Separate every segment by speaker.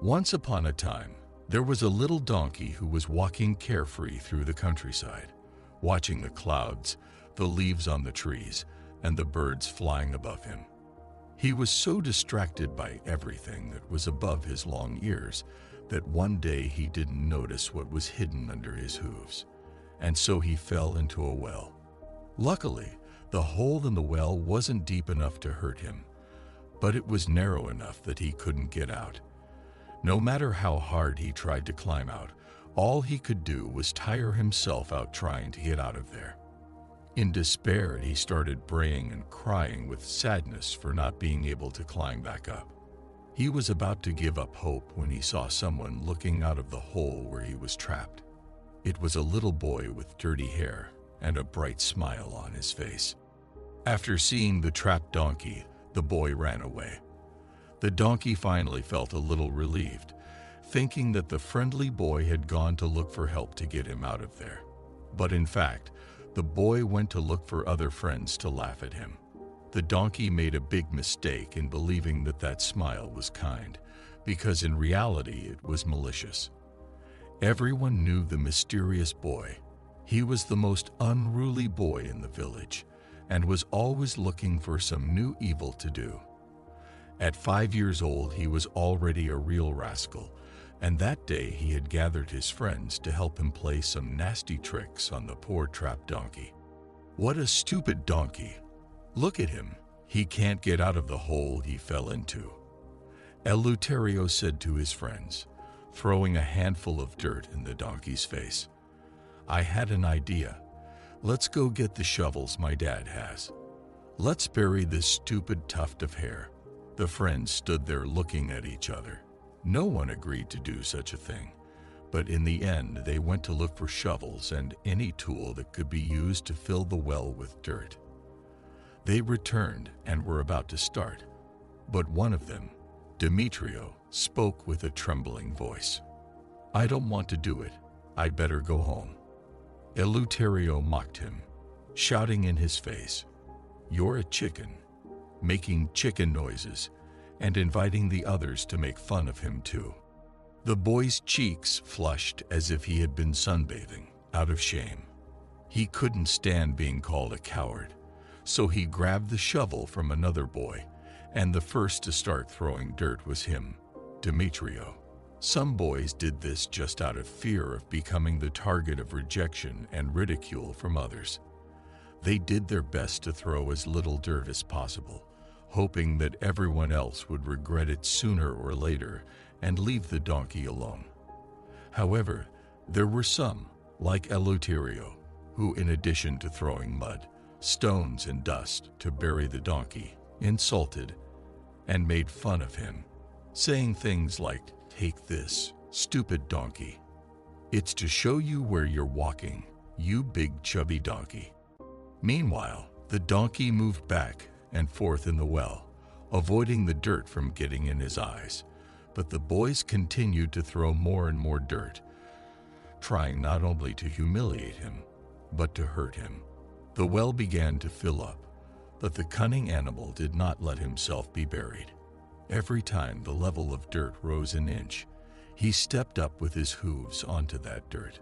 Speaker 1: Once upon a time, there was a little donkey who was walking carefree through the countryside, watching the clouds, the leaves on the trees, and the birds flying above him. He was so distracted by everything that was above his long ears that one day he didn't notice what was hidden under his hooves, and so he fell into a well. Luckily, the hole in the well wasn't deep enough to hurt him, but it was narrow enough that he couldn't get out. No matter how hard he tried to climb out, all he could do was tire himself out trying to get out of there. In despair, he started braying and crying with sadness for not being able to climb back up. He was about to give up hope when he saw someone looking out of the hole where he was trapped. It was a little boy with dirty hair and a bright smile on his face. After seeing the trapped donkey, the boy ran away. The donkey finally felt a little relieved, thinking that the friendly boy had gone to look for help to get him out of there. But in fact, the boy went to look for other friends to laugh at him. The donkey made a big mistake in believing that that smile was kind, because in reality it was malicious. Everyone knew the mysterious boy. He was the most unruly boy in the village, and was always looking for some new evil to do. At 5 years old, he was already a real rascal, and that day he had gathered his friends to help him play some nasty tricks on the poor trapped donkey. What a stupid donkey! Look at him. He can't get out of the hole he fell into. Eleuterio said to his friends, throwing a handful of dirt in the donkey's face. I had an idea. Let's go get the shovels my dad has. Let's bury this stupid tuft of hair. The friends stood there looking at each other. No one agreed to do such a thing, but in the end they went to look for shovels and any tool that could be used to fill the well with dirt. They returned and were about to start, but one of them, Demetrio, spoke with a trembling voice. I don't want to do it. I'd better go home. Eleuterio mocked him, shouting in his face, You're a chicken, making chicken noises, and inviting the others to make fun of him too. The boy's cheeks flushed as if he had been sunbathing, out of shame. He couldn't stand being called a coward, so he grabbed the shovel from another boy, and the first to start throwing dirt was him, Demetrio. Some boys did this just out of fear of becoming the target of rejection and ridicule from others. They did their best to throw as little dirt as possible, hoping that everyone else would regret it sooner or later and leave the donkey alone. However, there were some, like Eleuterio, who in addition to throwing mud, stones and dust to bury the donkey, insulted and made fun of him, saying things like, Take this, stupid donkey. It's to show you where you're walking, you big chubby donkey. Meanwhile, the donkey moved back and forth in the well, avoiding the dirt from getting in his eyes, but the boys continued to throw more and more dirt, trying not only to humiliate him, but to hurt him. The well began to fill up, but the cunning animal did not let himself be buried. Every time the level of dirt rose an inch, he stepped up with his hooves onto that dirt.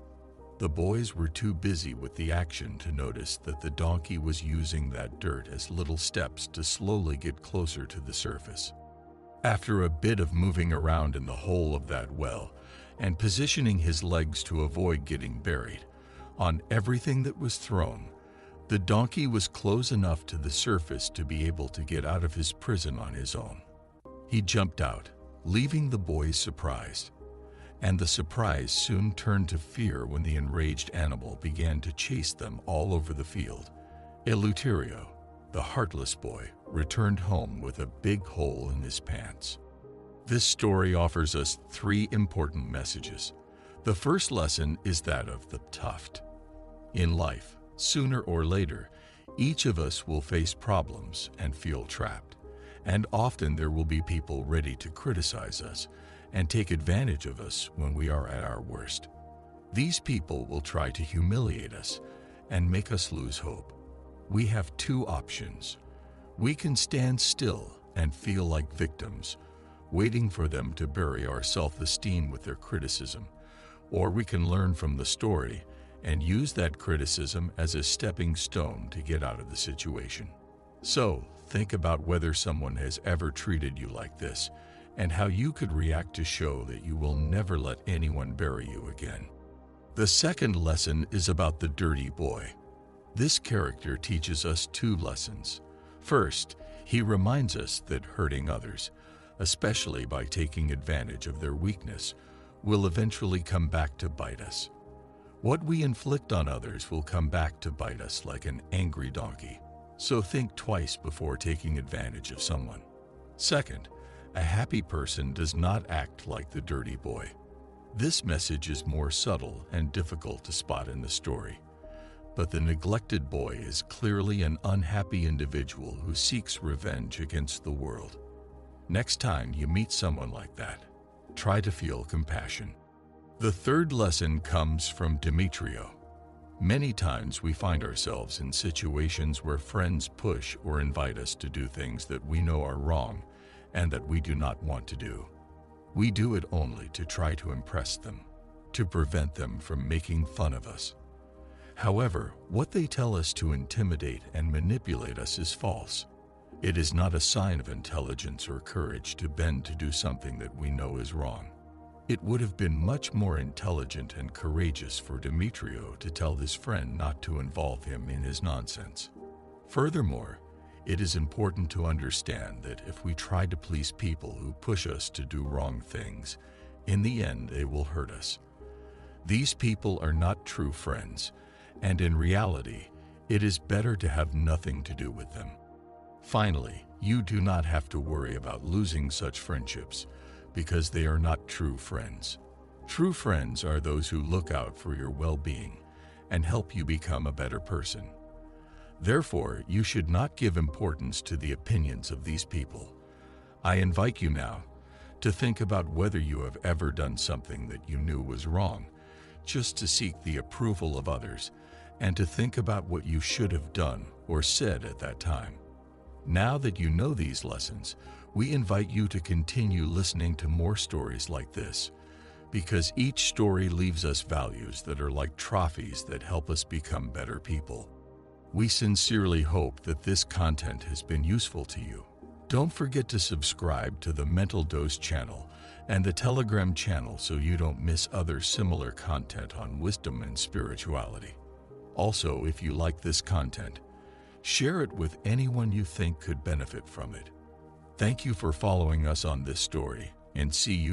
Speaker 1: The boys were too busy with the action to notice that the donkey was using that dirt as little steps to slowly get closer to the surface. After a bit of moving around in the hole of that well and positioning his legs to avoid getting buried, on everything that was thrown, the donkey was close enough to the surface to be able to get out of his prison on his own. He jumped out, leaving the boys surprised, and the surprise soon turned to fear when the enraged animal began to chase them all over the field. Eleuterio, the heartless boy, returned home with a big hole in his pants. This story offers us 3 important messages. The first lesson is that of the tuft. In life, sooner or later, each of us will face problems and feel trapped. And often there will be people ready to criticize us and take advantage of us when we are at our worst. These people will try to humiliate us and make us lose hope. We have 2 options. We can stand still and feel like victims, waiting for them to bury our self-esteem with their criticism, or we can learn from the story and use that criticism as a stepping stone to get out of the situation. So, think about whether someone has ever treated you like this and how you could react to show that you will never let anyone bury you again. The second lesson is about the dirty boy. This character teaches us two lessons. First, he reminds us that hurting others, especially by taking advantage of their weakness, will eventually come back to bite us. What we inflict on others will come back to bite us like an angry donkey. So think twice before taking advantage of someone. Second, a happy person does not act like the dirty boy. This message is more subtle and difficult to spot in the story. But the neglected boy is clearly an unhappy individual who seeks revenge against the world. Next time you meet someone like that, try to feel compassion. The third lesson comes from Demetrio. Many times we find ourselves in situations where friends push or invite us to do things that we know are wrong and that we do not want to do. We do it only to try to impress them, to prevent them from making fun of us. However, what they tell us to intimidate and manipulate us is false. It is not a sign of intelligence or courage to bend to do something that we know is wrong. It would have been much more intelligent and courageous for Demetrio to tell his friend not to involve him in his nonsense. Furthermore, it is important to understand that if we try to please people who push us to do wrong things, in the end they will hurt us. These people are not true friends, and in reality, it is better to have nothing to do with them. Finally, you do not have to worry about losing such friendships because they are not true friends. True friends are those who look out for your well-being and help you become a better person. Therefore, you should not give importance to the opinions of these people. I invite you now to think about whether you have ever done something that you knew was wrong, just to seek the approval of others, and to think about what you should have done or said at that time. Now that you know these lessons, we invite you to continue listening to more stories like this, because each story leaves us values that are like trophies that help us become better people. We sincerely hope that this content has been useful to you. Don't forget to subscribe to the Mental Dose channel and the Telegram channel so you don't miss other similar content on wisdom and spirituality. Also, if you like this content, share it with anyone you think could benefit from it. Thank you for following us on this story, and see you